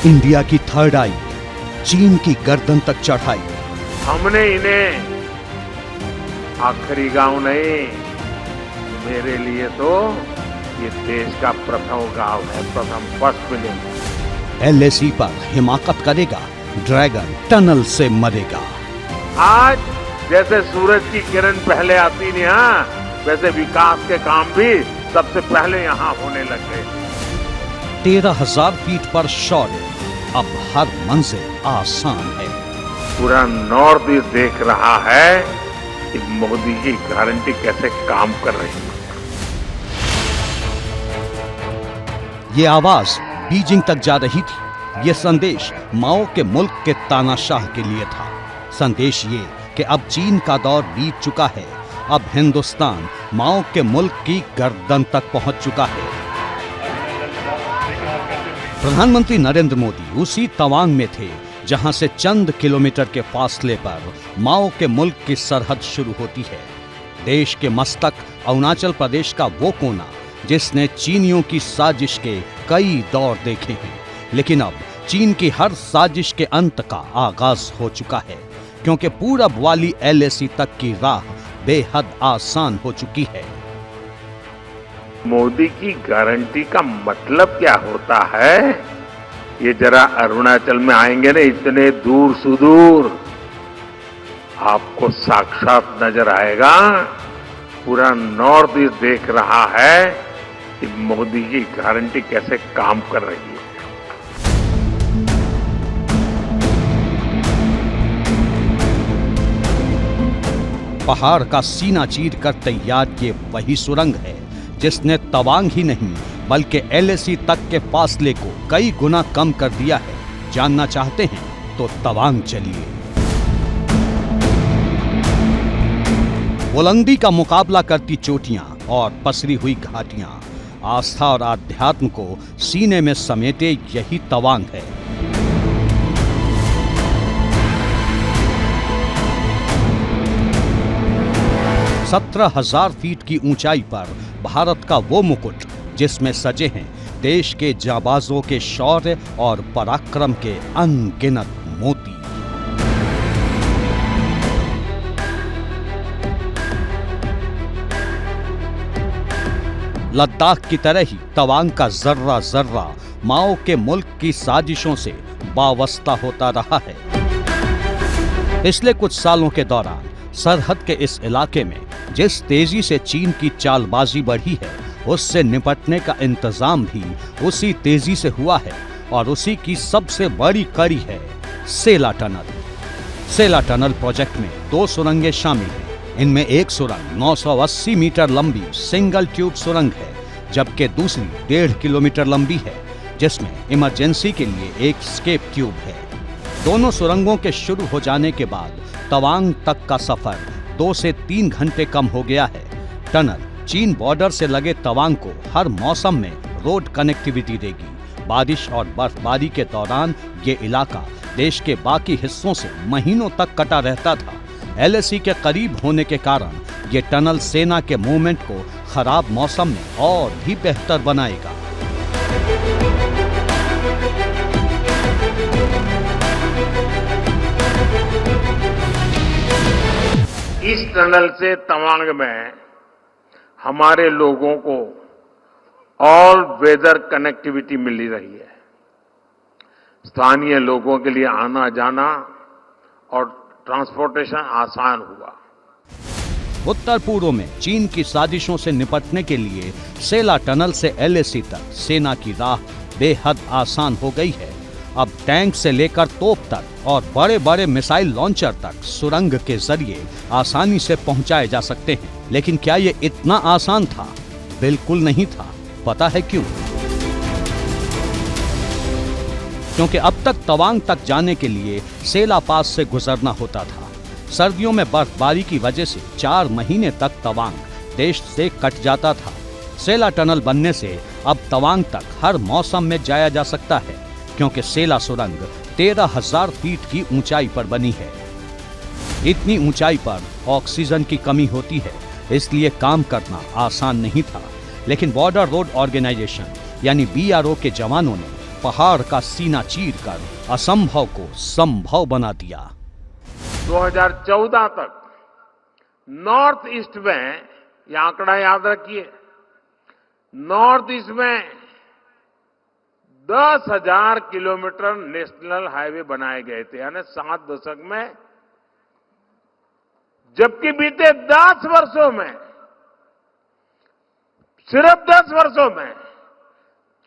India की third आई चीन की गर्दन तक चढ़ाई। हमने इन्हें आखिरी गांव नहीं, मेरे लिए तो ये देश का प्रथम गांव है, प्रथम फर्स्ट विलेज। एलएसी पर हिमाकत करेगा, ड्रैगन टनल से मरेगा। आज जैसे सूरज की किरण पहले आती नहीं, वैसे विकास के काम भी सबसे पहले यहाँ होने लग गए। 13,000 फीट पर शौर्य, अब हर मंजिल आसान है। पूरा नॉर्थ ईस्ट देख रहा है कि मोदी की गारंटी कैसे काम कर रही है। ये आवाज बीजिंग तक जा रही थी। ये संदेश माओ के मुल्क के तानाशाह के लिए था। संदेश ये कि अब चीन का दौर बीत चुका है, अब हिंदुस्तान माओ के मुल्क की गर्दन तक पहुंच चुका है। प्रधानमंत्री नरेंद्र मोदी उसी तवांग में थे जहां से चंद किलोमीटर के फासले पर माओ के मुल्क की सरहद शुरू होती है। देश के मस्तक अरुणाचल प्रदेश का वो कोना जिसने चीनियों की साजिश के कई दौर देखे हैं, लेकिन अब चीन की हर साजिश के अंत का आगाज हो चुका है, क्योंकि पूरब वाली एलएसी तक की राह बेहद आसान हो चुकी है। मोदी की गारंटी का मतलब क्या होता है, ये जरा अरुणाचल में आएंगे ना, इतने दूर सुदूर आपको साक्षात नजर आएगा। पूरा नॉर्थ ईस्ट देख रहा है कि मोदी की गारंटी कैसे काम कर रही है। पहाड़ का सीना चीर कर तैयार ये वही सुरंग है जिसने तवांग ही नहीं बल्कि एलएसी तक के फासले को कई गुना कम कर दिया है। जानना चाहते हैं तो तवांग चलिए। बुलंदी का मुकाबला करती चोटियां और पसरी हुई घाटियां, आस्था और आध्यात्म को सीने में समेटे यही तवांग है। सत्रह 17,000 फीट की ऊंचाई पर भारत का वो मुकुट जिसमें सजे हैं देश के जाबाजों के शौर्य और पराक्रम के अनगिनत मोती। लद्दाख की तरह ही तवांग का जर्रा जर्रा माओ के मुल्क की साजिशों से वाबस्ता होता रहा है। पिछले कुछ सालों के दौरान सरहद के इस इलाके में जिस तेजी से चीन की चालबाजी बढ़ी है, उससे निपटने का इंतजाम भी उसी तेजी से हुआ है, और उसी की सबसे बड़ी कड़ी है सेला टनल। सेला टनल प्रोजेक्ट में 2 सुरंगें शामिल हैं। इनमें एक सुरंग 980 मीटर लंबी सिंगल ट्यूब सुरंग है, जबकि दूसरी 1.5 किलोमीटर लंबी है, जिसमें इमरजेंसी के लिए एक स्केप ट्यूब है। दोनों सुरंगों के शुरू हो जाने के बाद तवांग तक का सफर 2 से 3 घंटे कम हो गया है। टनल चीन बॉर्डर से लगे तवांग को हर मौसम में रोड कनेक्टिविटी देगी। बारिश और बर्फबारी के दौरान ये इलाका देश के बाकी हिस्सों से महीनों तक कटा रहता था। एलएसी के करीब होने के कारण ये टनल सेना के मूवमेंट को खराब मौसम में और भी बेहतर बनाएगा। इस टनल से तवांग में हमारे लोगों को ऑल वेदर कनेक्टिविटी मिल रही है। स्थानीय लोगों के लिए आना जाना और ट्रांसपोर्टेशन आसान हुआ। उत्तर पूर्व में चीन की साजिशों से निपटने के लिए सेला टनल से एलएसी तक सेना की राह बेहद आसान हो गई है। अब टैंक से लेकर तोप तक और बड़े बड़े मिसाइल लॉन्चर तक सुरंग के जरिए आसानी से पहुंचाए जा सकते हैं। लेकिन क्या ये इतना आसान था? बिल्कुल नहीं था। पता है क्यों? क्योंकि अब तक तवांग तक जाने के लिए सेला पास से गुजरना होता था। सर्दियों में बर्फबारी की वजह से 4 महीने तक तवांग देश से कट जाता था। सेला टनल बनने से अब तवांग तक हर मौसम में जाया जा सकता है, क्योंकि सेला सुरंग 13,000 फीट की ऊंचाई पर बनी है। इतनी ऊंचाई पर ऑक्सीजन की कमी होती है, इसलिए काम करना आसान नहीं था। लेकिन बॉर्डर रोड ऑर्गेनाइजेशन यानी बीआरओ के जवानों ने पहाड़ का सीना चीरकर असंभव को संभव बना दिया। 2014 तक नॉर्थ ईस्ट में, यह आंकड़ा याद रखिए, नॉर्थ ईस्ट में 10,000 किलोमीटर नेशनल हाईवे बनाए गए थे, यानी 7 दशक में। जबकि बीते 10 वर्षों में, सिर्फ 10 वर्षों में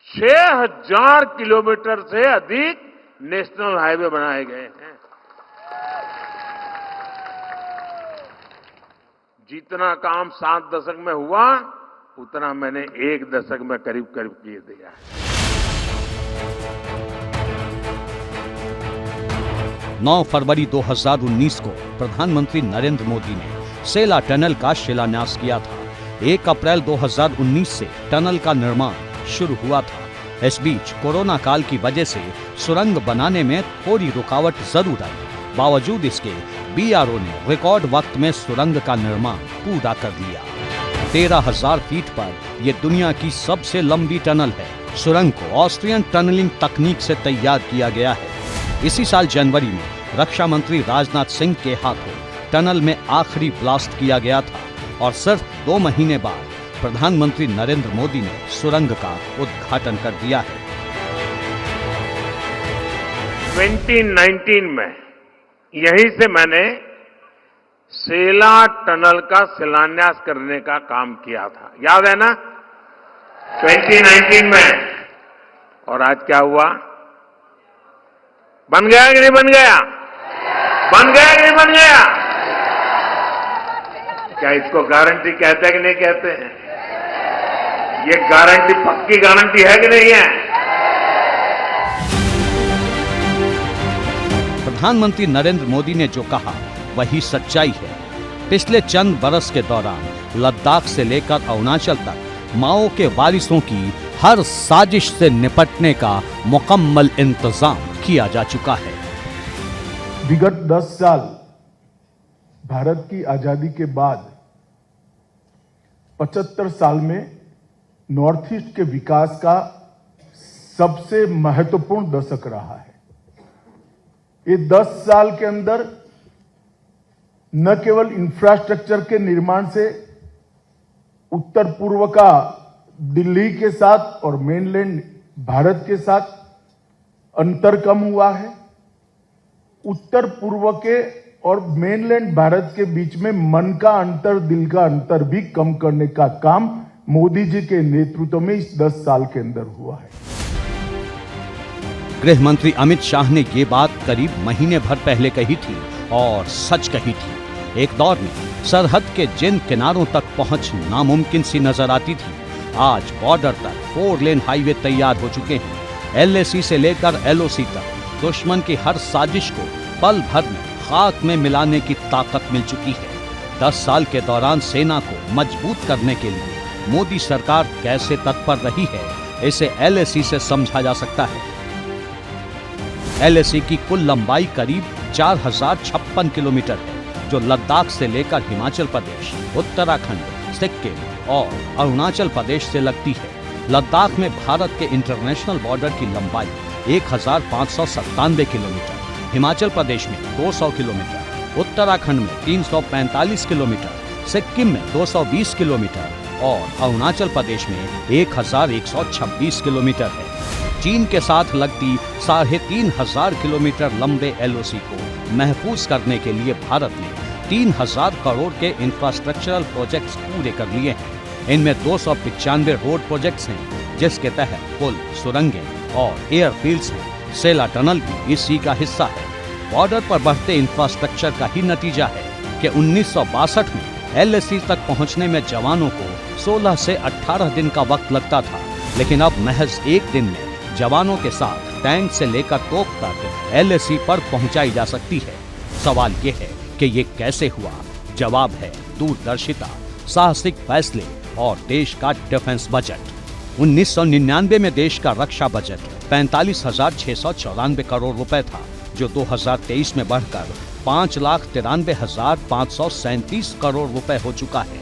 6,000 किलोमीटर से अधिक नेशनल हाईवे बनाए गए हैं। जितना काम 7 दशक में हुआ, उतना मैंने 1 दशक में करीब करीब किए दिया है। 9 फरवरी 2019 को प्रधानमंत्री नरेंद्र मोदी ने सेला टनल का शिलान्यास किया था। 1 अप्रैल 2019 से टनल का निर्माण शुरू हुआ था। इस बीच कोरोना काल की वजह से सुरंग बनाने में थोड़ी रुकावट जरूर आई। बावजूद इसके बीआरओ ने रिकॉर्ड वक्त में सुरंग का निर्माण पूरा कर लिया। 13,000 फीट पर यह दुनिया की सबसे लंबी टनल है। सुरंग को ऑस्ट्रियन टनलिंग तकनीक से तैयार किया गया है। इसी साल जनवरी में रक्षा मंत्री राजनाथ सिंह के हाथों टनल में आखिरी ब्लास्ट किया गया था और सिर्फ 2 महीने बाद प्रधानमंत्री नरेंद्र मोदी ने सुरंग का उद्घाटन कर दिया है। 2019 में यहीं से मैंने सेला टनल का शिलान्यास करने का काम किया था, याद है ना? 2019 में। और आज क्या हुआ? बन गया कि नहीं बन गया? बन गया कि नहीं बन गया? क्या इसको गारंटी कहते हैं कि नहीं कहते हैं? ये गारंटी पक्की गारंटी है कि नहीं है? प्रधानमंत्री नरेंद्र मोदी ने जो कहा वही सच्चाई है। पिछले चंद बरस के दौरान लद्दाख से लेकर अरुणाचल तक माओ के वारिसों की हर साजिश से निपटने का मुकम्मल इंतजाम किया जा चुका है। विगत 10 साल भारत की आजादी के बाद 75 साल में नॉर्थ ईस्ट के विकास का सबसे महत्वपूर्ण दशक रहा है। ये 10 साल के अंदर न केवल इंफ्रास्ट्रक्चर के निर्माण से उत्तर पूर्व का दिल्ली के साथ और मेनलैंड भारत के साथ अंतर कम हुआ है, उत्तर पूर्व के और मेनलैंड भारत के बीच में मन का अंतर, दिल का अंतर भी कम करने का काम मोदी जी के नेतृत्व में इस 10 साल के अंदर हुआ है। गृह मंत्री अमित शाह ने ये बात करीब महीने भर पहले कही थी और सच कही थी। एक दौर में सरहद के जिन किनारों तक पहुंच नामुमकिन सी नजर आती थी, आज बॉर्डर तक 4 लेन हाईवे तैयार हो चुके हैं। एलएसी से लेकर एलओसी तक दुश्मन की हर साजिश को पल भर में खाक में मिलाने की ताकत मिल चुकी है। 10 साल के दौरान सेना को मजबूत करने के लिए मोदी सरकार कैसे तत्पर रही है, इसे एलएसी से समझा जा सकता है। एलएसी की कुल लंबाई करीब 4,056 किलोमीटर है, जो लद्दाख से लेकर हिमाचल प्रदेश, उत्तराखंड, सिक्किम और अरुणाचल प्रदेश से लगती है। लद्दाख में भारत के इंटरनेशनल बॉर्डर की लंबाई 1,597 किलोमीटर, हिमाचल प्रदेश में 200 किलोमीटर, उत्तराखंड में 345 किलोमीटर, सिक्किम में 220 किलोमीटर और अरुणाचल प्रदेश में 1,126 किलोमीटर है। चीन के साथ लगती 3,500 किलोमीटर लंबे एलओसी को महफूज करने के लिए भारत ने 3,000 करोड़ के इंफ्रास्ट्रक्चरल प्रोजेक्ट्स पूरे कर लिए हैं। इनमें 295 रोड प्रोजेक्ट्स हैं, जिसके तहत पुल, सुरंगें और एयरफील्ड्स हैं। सेला टनल भी इसी का हिस्सा है। बॉर्डर पर बढ़ते इंफ्रास्ट्रक्चर का ही नतीजा है कि 1962 में एलएसी तक पहुंचने में जवानों को 16 से 18 दिन का वक्त लगता था, लेकिन अब महज 1 दिन में जवानों के साथ टैंक से लेकर तोप तक एलएसी पर पहुंचाई जा सकती है। सवाल ये है कि ये कैसे हुआ? जवाब है दूरदर्शिता, साहसिक फैसले और देश का डिफेंस बजट। 1999 में देश का रक्षा बजट 45,694 करोड़ रुपए था, जो 2023 में बढ़कर 5,93,537 करोड़ रुपए हो चुका है।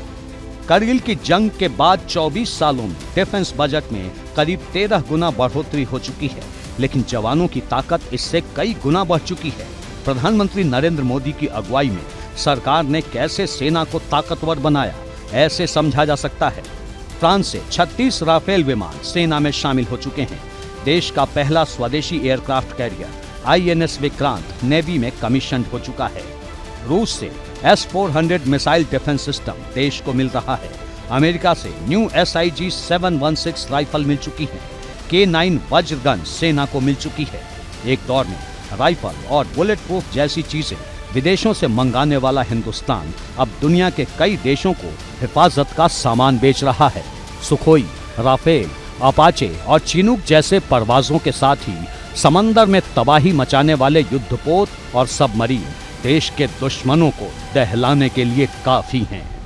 करगिल की जंग के बाद 24 सालों में डिफेंस बजट में करीब 13 गुना बढ़ोतरी हो चुकी है। लेकिन जवानों की ताकत इससे कई गुना बढ़ चुकी है। प्रधानमंत्री नरेंद्र मोदी की अगुवाई में सरकार ने कैसे सेना को ताकतवर बनाया, ऐसे समझा जा सकता है। फ्रांस से 36 राफेल विमान सेना में शामिल हो चुके हैं। देश का पहला स्वदेशी aircraft carrier INS Vikrant navy में कमीशन हो चुका है। रूस से S-400 मिसाइल डिफेंस सिस्टम देश को मिल रहा है। अमेरिका से न्यू SIG 716 राइफल मिल चुकी है। K9 वज्र गन सेना को मिल चुकी है। एक दौर में राइफल और बुलेट प्रूफ जैसी चीजें विदेशों से मंगाने वाला हिंदुस्तान अब दुनिया के कई देशों को हिफाजत का सामान बेच रहा है। सुखोई, राफेल, अपाचे और चिनूक जैसे परवाजों के साथ ही समंदर में तबाही मचाने वाले युद्धपोत और सबमरीन देश के दुश्मनों को दहलाने के लिए काफी हैं।